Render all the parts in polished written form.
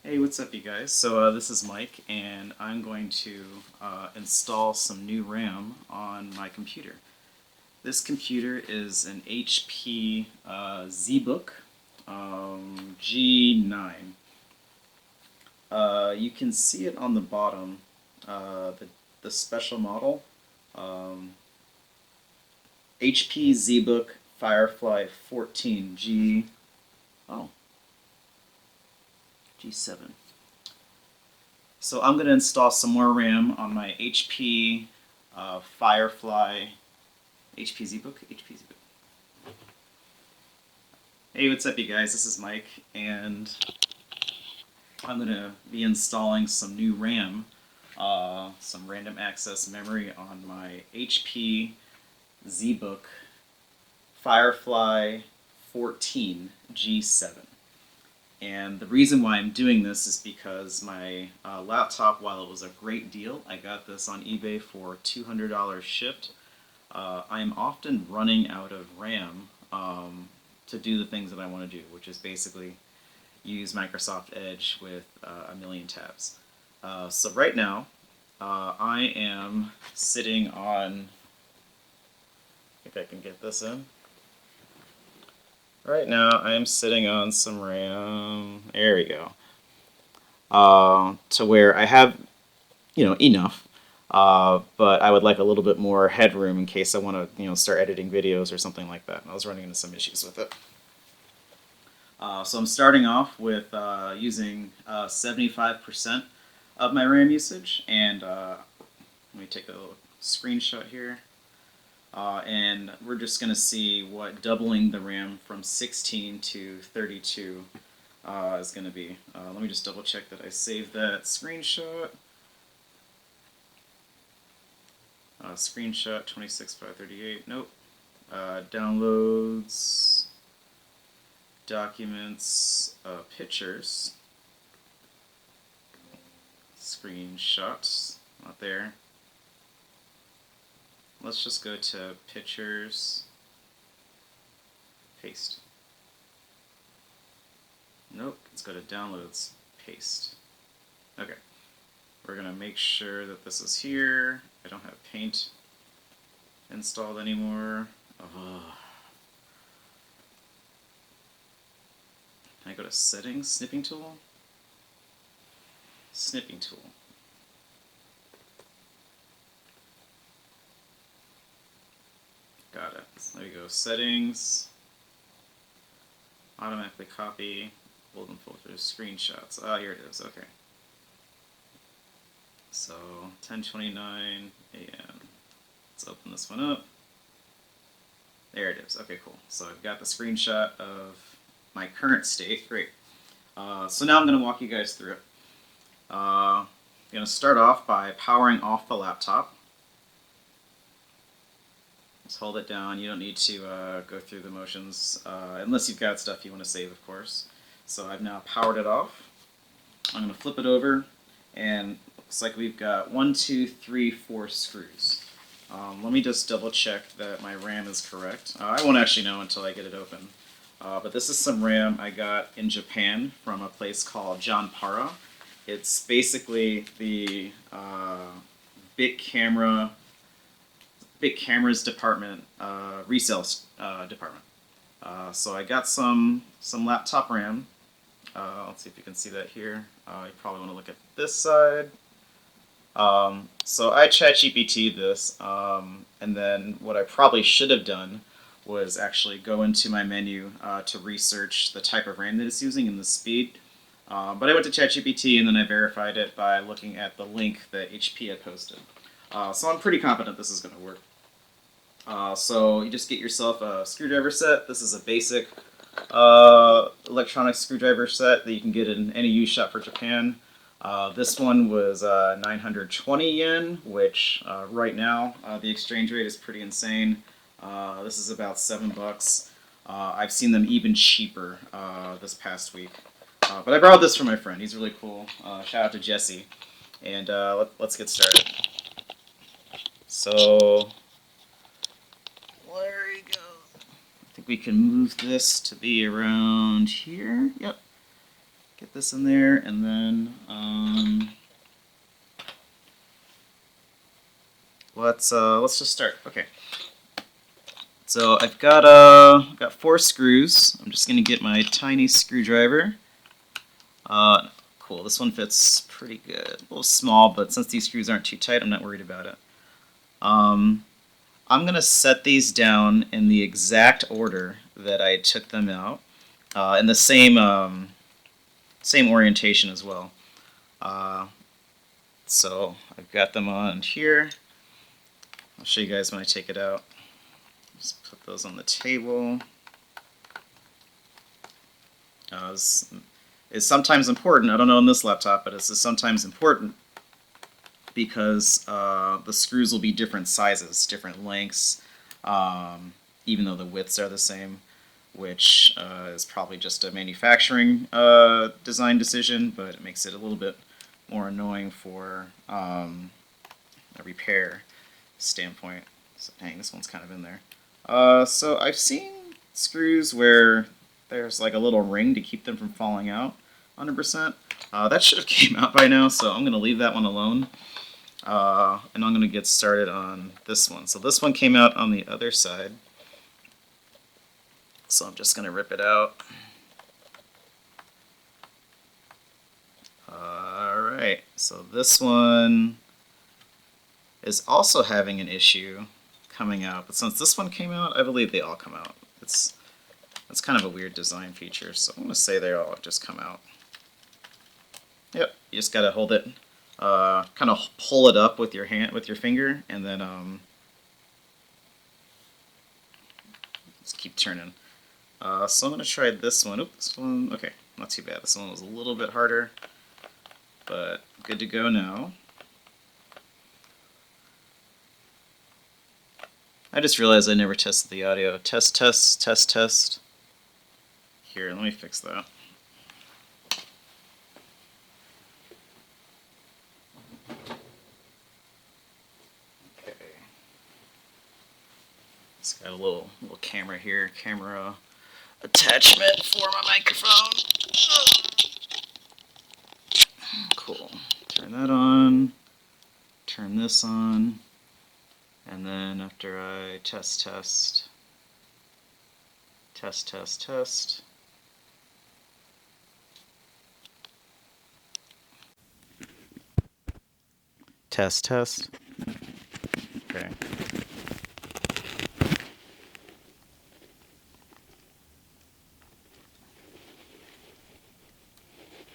Hey, what's up, you guys? So this is Mike, and I'm going to install some new RAM on my computer. This computer is an HP ZBOOK G9. You can see it on the bottom, the special model, um, HP ZBOOK Firefly 14 oh, G7. So I'm going to install some more RAM on my HP Firefly HP ZBook. HP ZBook. Hey, what's up, you guys? This is Mike, and I'm going to be installing some new RAM, some random access memory on my HP ZBook Firefly 14 G7. And the reason why I'm doing this is because my laptop, while it was a great deal, I got this on eBay for $200 shipped. I am often running out of RAM to do the things that I want to do, which is basically use Microsoft Edge with a million tabs. So right now, I am sitting on, if I can get this in. Right now, I am sitting on some RAM. There we go. To where I have, enough. But I would like a little bit more headroom in case I want to, start editing videos or something like that. And I was running into some issues with it. So I'm starting off with using 75% of my RAM usage, and let me take a little screenshot here. And we're just going to see what doubling the RAM from 16 to 32 is going to be. Let me just double check that I saved that screenshot. Screenshot 26538. Nope. Downloads, documents, pictures, screenshots. Not there. Let's just go to pictures, paste. Nope, let's go to downloads, paste. Okay, we're gonna make sure that this is here. I don't have Paint installed anymore. Oh. Can I go to settings, snipping tool? Snipping tool. Got it. There you go. Settings. Automatically copy. Golden filters. Screenshots. Ah, here it is. Okay. So 10:29 a.m. Let's open this one up. There it is. Okay, cool. So I've got the screenshot of my current state. Great. So now I'm going to walk you guys through it. I'm going to start off by powering off the laptop. Just hold it down. You don't need to go through the motions unless you've got stuff you want to save, of course. So I've now powered it off. I'm going to flip it over, and looks like we've got 1, 2, 3, 4 screws. Let me just double check that my RAM is correct. I won't actually know until I get it open. But this is some RAM I got in Japan from a place called John Para. It's basically the big cameras department, resale department. So I got some laptop RAM. Let's see if you can see that here. You probably want to look at this side. So I ChatGPT'd this, and then what I probably should have done was actually go into my menu to research the type of RAM that it's using and the speed. But I went to ChatGPT and then I verified it by looking at the link that HP had posted. So I'm pretty confident this is going to work. So you just get yourself a screwdriver set. This is a basic electronic screwdriver set that you can get in any used shop for Japan. This one was 920 yen, which right now the exchange rate is pretty insane. This is about $7. I've seen them even cheaper this past week. But I borrowed this from my friend. He's really cool. Shout out to Jesse. And let's get started. So there we go. I think we can move this to be around here. Yep. Get get this in there, and then let's just start. Okay. So I've got 4 screws. I'm just gonna get my tiny screwdriver. Cool. This one fits pretty good. A little small, but since these screws aren't too tight, I'm not worried about it. I'm gonna set these down in the exact order that I took them out, in the same orientation as well. So I've got them on here. I'll show you guys when I take it out. Just put those on the table. This is sometimes important. I don't know on this laptop, but this is sometimes important because the screws will be different sizes, different lengths, even though the widths are the same, which is probably just a manufacturing design decision, but it makes it a little bit more annoying for a repair standpoint. So dang, this one's kind of in there. So I've seen screws where there's like a little ring to keep them from falling out 100%. That should have came out by now, so I'm going to leave that one alone. And I'm going to get started on this one. So this one came out on the other side. So I'm just going to rip it out. Alright, so this one is also having an issue coming out, but since this one came out, I believe they all come out. That's kind of a weird design feature, so I'm going to say they all just come out. Yep, you just got to hold it, kind of pull it up with your hand, with your finger, and then just keep turning. So I'm going to try this one. Oop, this one, okay, not too bad. This one was a little bit harder, but good to go now. I just realized I never tested the audio. Test, test, test, test. Here, let me fix that. Okay. It's got a little camera here, camera attachment for my microphone. Cool. Turn that on. Turn this on. And then after I test, test, test, test, test. Test, test. Okay.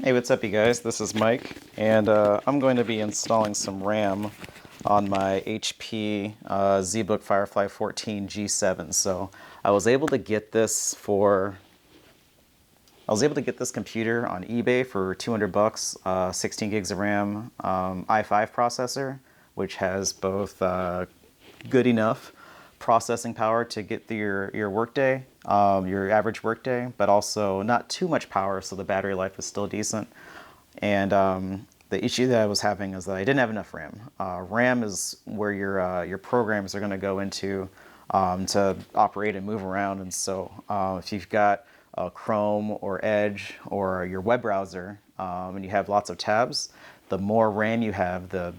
Hey, what's up you guys? This is Mike, and I'm going to be installing some RAM on my HP ZBOOK Firefly 14 G7. So I was able to get this computer on eBay for 200 bucks, 16 gigs of RAM, i5 processor, which has both good enough processing power to get through your workday, your average workday, but also not too much power, so the battery life is still decent. And the issue that I was having is that I didn't have enough RAM. RAM is where your programs are going to go into to operate and move around. And so if you've got Chrome or Edge or your web browser and you have lots of tabs, the more RAM you have, the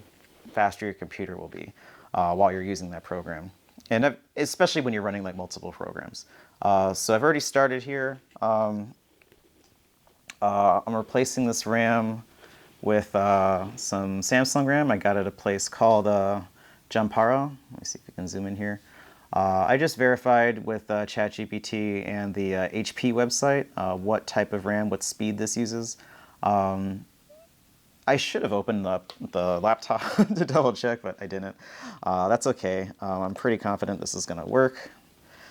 faster your computer will be while you're using that program. And especially when you're running like multiple programs. So I've already started here. I'm replacing this RAM with some Samsung RAM. I got it at a place called Jamparo. Let me see if we can zoom in here. I just verified with ChatGPT and the HP website what type of RAM, what speed this uses. I should have opened up the laptop to double check, but I didn't. That's okay. I'm pretty confident this is going to work.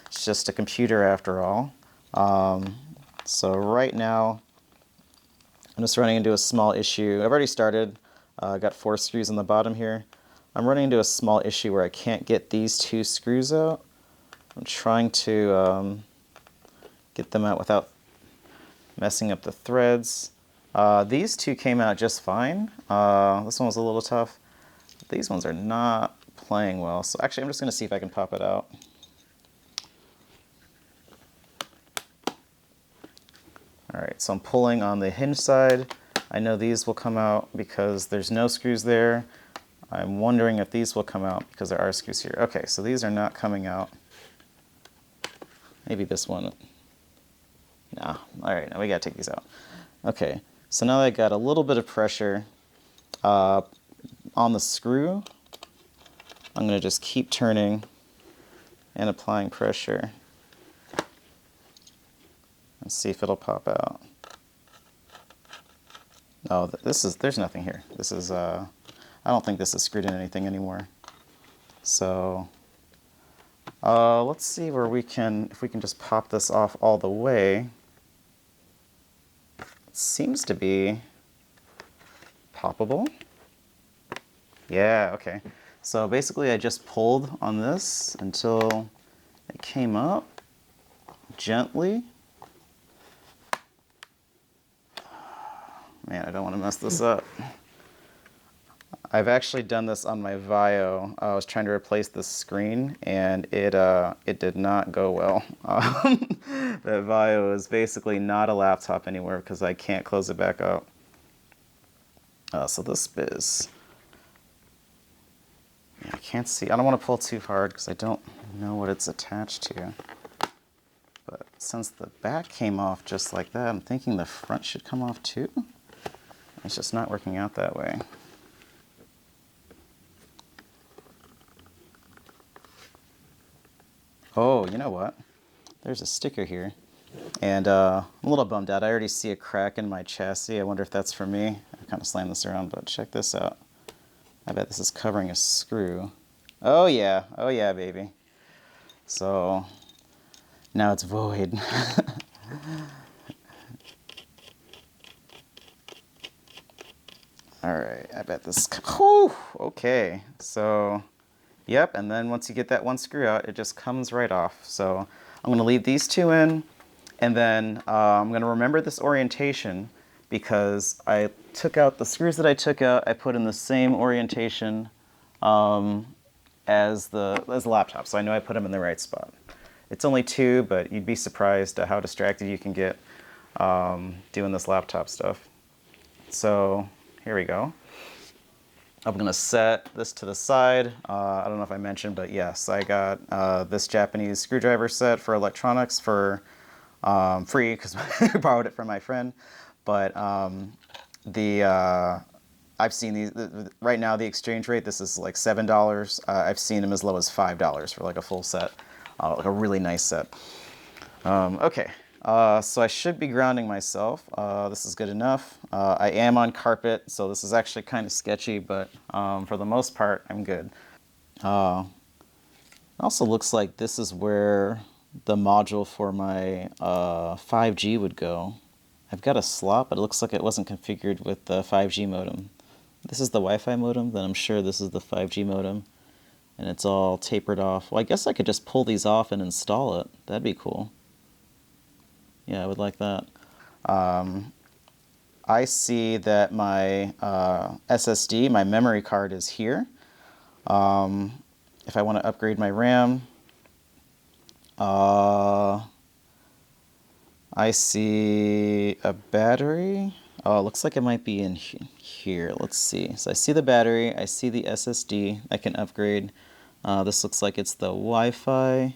It's just a computer after all. So right now, I'm just running into a small issue. I've already started. I got 4 screws on the bottom here. I'm running into a small issue where I can't get these 2 screws out. I'm trying to get them out without messing up the threads. These 2 came out just fine. This one was a little tough. These ones are not playing well. So actually, I'm just going to see if I can pop it out. Alright, so I'm pulling on the hinge side. I know these will come out because there's no screws there. I'm wondering if these will come out because there are screws here. Okay, so these are not coming out. Maybe this one. Nah. Alright, now we gotta take these out. Okay, so now I got a little bit of pressure on the screw. I'm gonna just keep turning and applying pressure and see if it'll pop out. Oh, there's nothing here. This is, I don't think this is screwed in anything anymore. So, let's see where if we can just pop this off all the way. It seems to be poppable. Yeah, okay. So basically I just pulled on this until it came up gently. Man, I don't want to mess this up. I've actually done this on my Vio. I was trying to replace the screen, and it did not go well. That Vio is basically not a laptop anymore because I can't close it back up. So this is... Yeah, I can't see. I don't want to pull too hard because I don't know what it's attached to. But since the back came off just like that, I'm thinking the front should come off too. It's just not working out that way. Oh, you know what? There's a sticker here. And I'm a little bummed out. I already see a crack in my chassis. I wonder if that's for me. I kind of slammed this around, but check this out. I bet this is covering a screw. Oh yeah, baby. So now it's void. Alright, I bet this... Whew, okay, so... Yep, and then once you get that one screw out, it just comes right off. So I'm going to leave these two in, and then I'm going to remember this orientation because I took out the screws that I took out, I put in the same orientation as the laptop, so I know I put them in the right spot. It's only two, but you'd be surprised at how distracted you can get doing this laptop stuff. So here we go. I'm going to set this to the side. I don't know if I mentioned, but yes, I got this Japanese screwdriver set for electronics for free because I borrowed it from my friend. But I've seen these, right now the exchange rate, this is like $7. I've seen them as low as $5 for like a full set, like a really nice set. Okay. So I should be grounding myself. This is good enough. I am on carpet, so this is actually kind of sketchy, but for the most part, I'm good. It also looks like this is where the module for my 5G would go. I've got a slot, but it looks like it wasn't configured with the 5G modem. This is the Wi-Fi modem, then I'm sure this is the 5G modem, and it's all tapered off. Well, I guess I could just pull these off and install it. That'd be cool. Yeah, I would like that. I see that my SSD, my memory card, is here. If I want to upgrade my RAM, I see a battery. Oh, it looks like it might be in here. Let's see. So I see the battery, I see the SSD I can upgrade. This looks like it's the Wi-Fi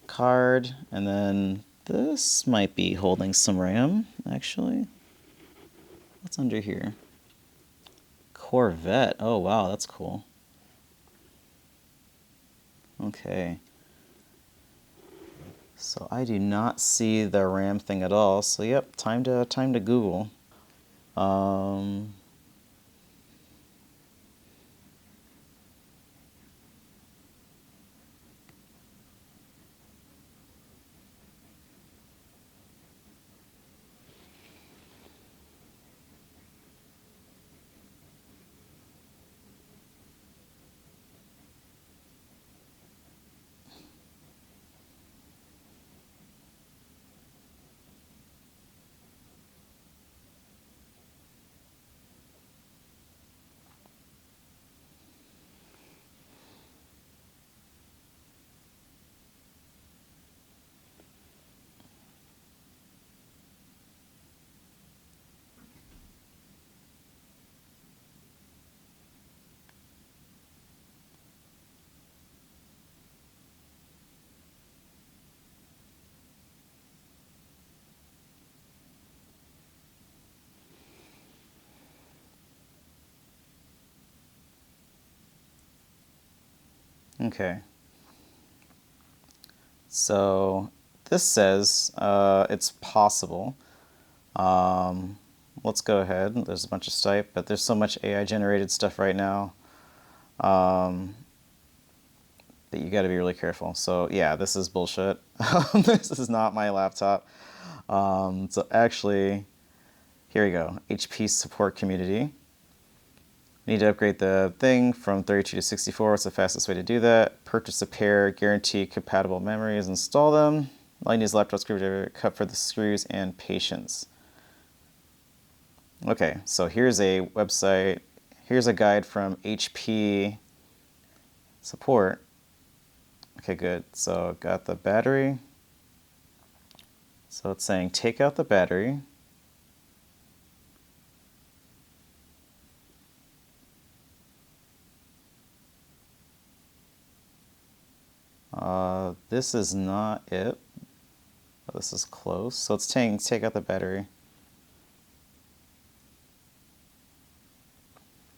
card, and then this might be holding some RAM, actually. What's under here? Corvette. Oh, wow, that's cool. Okay. So I do not see the RAM thing at all. So yep, time to Google. Okay. So this says it's possible. Let's go ahead. There's a bunch of stuff, but there's so much AI generated stuff right now that you got to be really careful. So yeah, this is bullshit. This is not my laptop. So actually, here we go. HP support community. Need to upgrade the thing from 32 to 64. What's the fastest way to do that? Purchase a pair, guarantee compatible memories, install them. All you need is a laptop screwdriver, cut for the screws, and patience. Okay, so here's a website. Here's a guide from HP support. Okay, good. So got the battery. So it's saying take out the battery. This is not it. Oh, this is close. So it's saying take out the battery.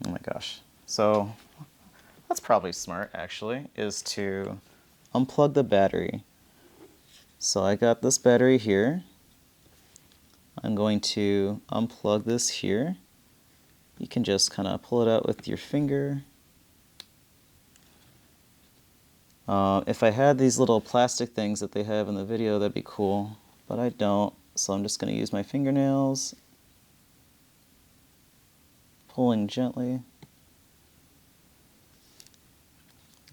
Oh my gosh. So that's probably smart, actually, is to unplug the battery. So I got this battery here. I'm going to unplug this here. You can just kind of pull it out with your finger. If I had these little plastic things that they have in the video, that'd be cool, but I don't. So I'm just going to use my fingernails, pulling gently.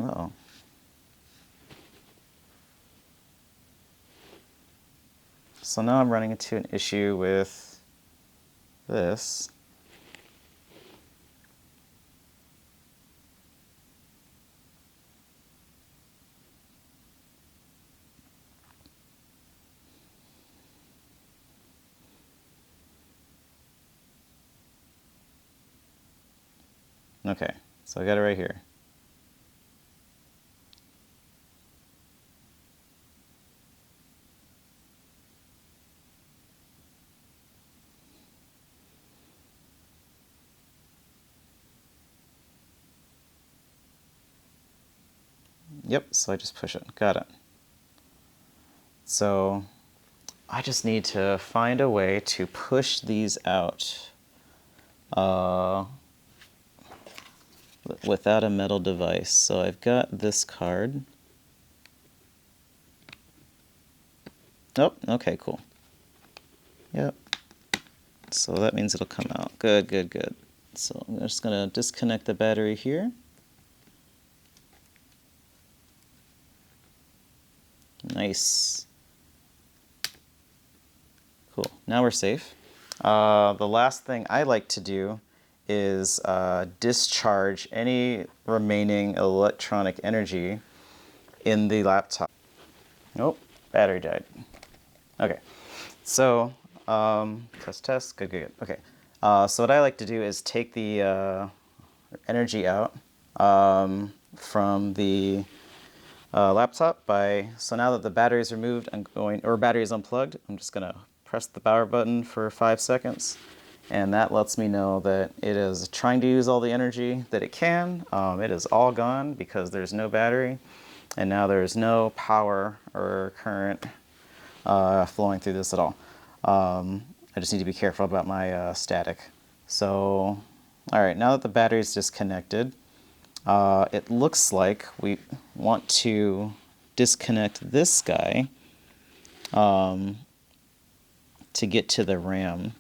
Uh-oh. So now I'm running into an issue with this. Okay, so I got it right here. Yep, so I just push it. Got it. So I just need to find a way to push these out without a metal device. So I've got this card. Oh, okay, cool. Yep. So that means it'll come out. Good, good, good. So I'm just going to disconnect the battery here. Nice. Cool. Now we're safe. The last thing I like to do is discharge any remaining electronic energy in the laptop. Nope, battery died. Okay, so test, good, good, good. Okay, so what I like to do is take the energy out from the laptop so now that the battery is removed, battery is unplugged, I'm just gonna press the power button for 5 seconds, and that lets me know that it is trying to use all the energy that it can. It is all gone because there's no battery, and now there's no power or current flowing through this at all. I just need to be careful about my static. So, all right, now that the battery is disconnected, it looks like we want to disconnect this guy to get to the RAM.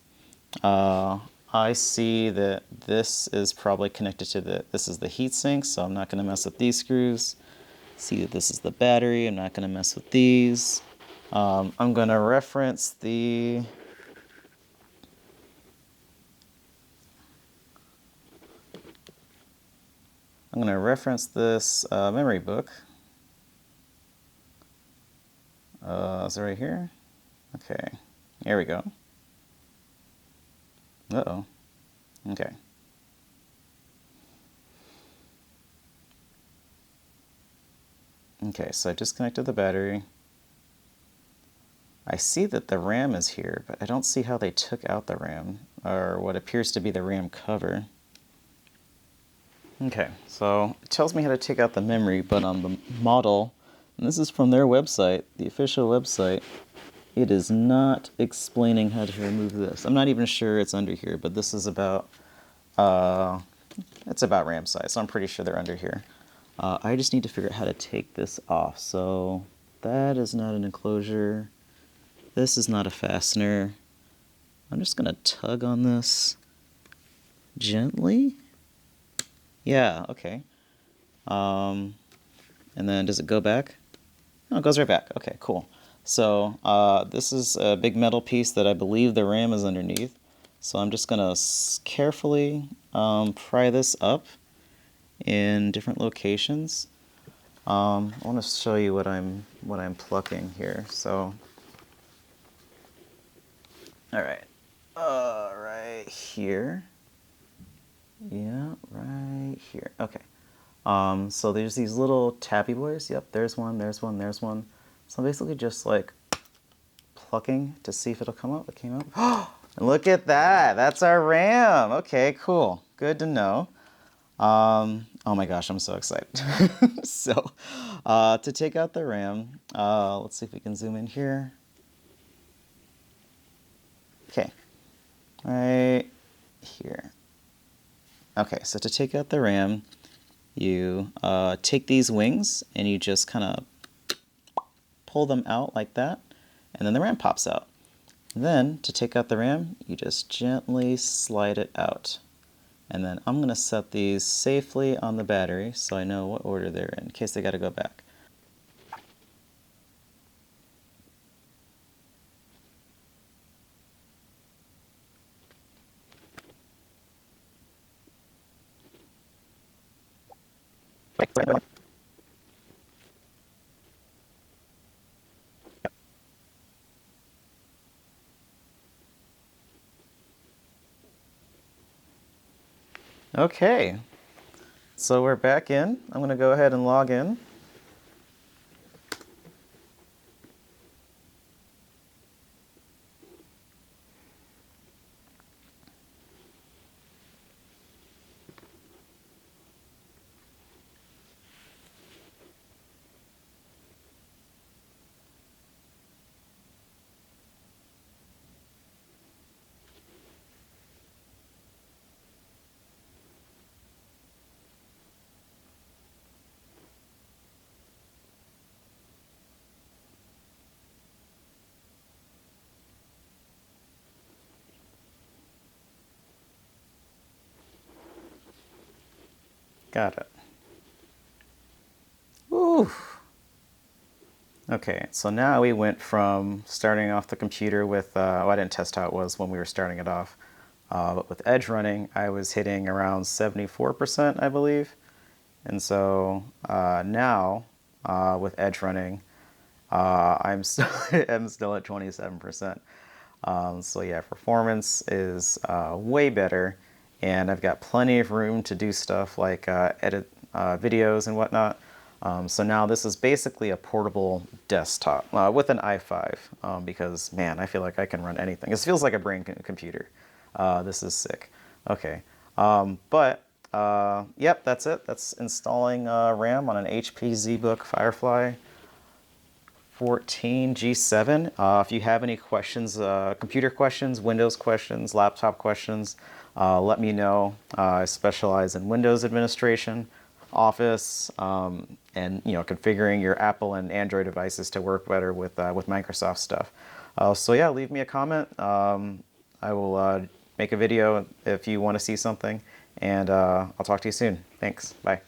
I see that this is probably connected to this is the heatsink, so I'm not going to mess with these screws. See that this is the battery, I'm not going to mess with these. I'm going to reference the this memory book. Is it right here? Okay, here we go. Uh-oh. Okay. Okay, so I disconnected the battery. I see that the RAM is here, but I don't see how they took out the RAM, or what appears to be the RAM cover. Okay, so it tells me how to take out the memory, but on the model, and this is from their website, the official website, it is not explaining how to remove this. I'm not even sure it's under here, but this is about, it's about RAM size, so I'm pretty sure they're under here. I just need to figure out how to take this off. So that is not an enclosure. This is not a fastener. I'm just gonna tug on this gently. Yeah, okay. And then does it go back? Oh, it goes right back. Okay, cool. So this is a big metal piece that I believe the RAM is underneath. So I'm just gonna carefully pry this up in different locations. I want to show you what I'm plucking here. So, right here. Yeah, right here. Okay. So there's these little tappy boys. Yep, there's one, there's one, there's one. So I'm basically just like plucking to see if it'll come up. It came up. Oh, look at that. That's our RAM. Okay, cool. Good to know. Oh my gosh, I'm so excited. So, to take out the RAM, let's see if we can zoom in here. Okay, right here. Okay, so to take out the RAM, you take these wings and you just kind of pull them out like that, and then the RAM pops out. And then, to take out the RAM, you just gently slide it out. And then I'm going to set these safely on the battery so I know what order they're in case they got to go back. Okay, so we're back in. I'm going to go ahead and log in. Got it. Ooh. Okay, so now we went from starting off the computer with, well, I didn't test how it was when we were starting it off, but with Edge running, I was hitting around 74%, I believe. And so now, with Edge running, I'm still, I'm still at 27%. So yeah, performance is way better, and I've got plenty of room to do stuff like edit videos and whatnot. So now this is basically a portable desktop with an i5 because, man, I feel like I can run anything. This feels like a brain computer. This is sick. Okay, yep, that's it. That's installing RAM on an HP ZBOOK Firefly 14 G7. If you have any questions, computer questions, Windows questions, laptop questions, let me know. I specialize in Windows administration, Office, and configuring your Apple and Android devices to work better with Microsoft stuff. So yeah, leave me a comment. I will make a video if you want to see something, and I'll talk to you soon. Thanks. Bye.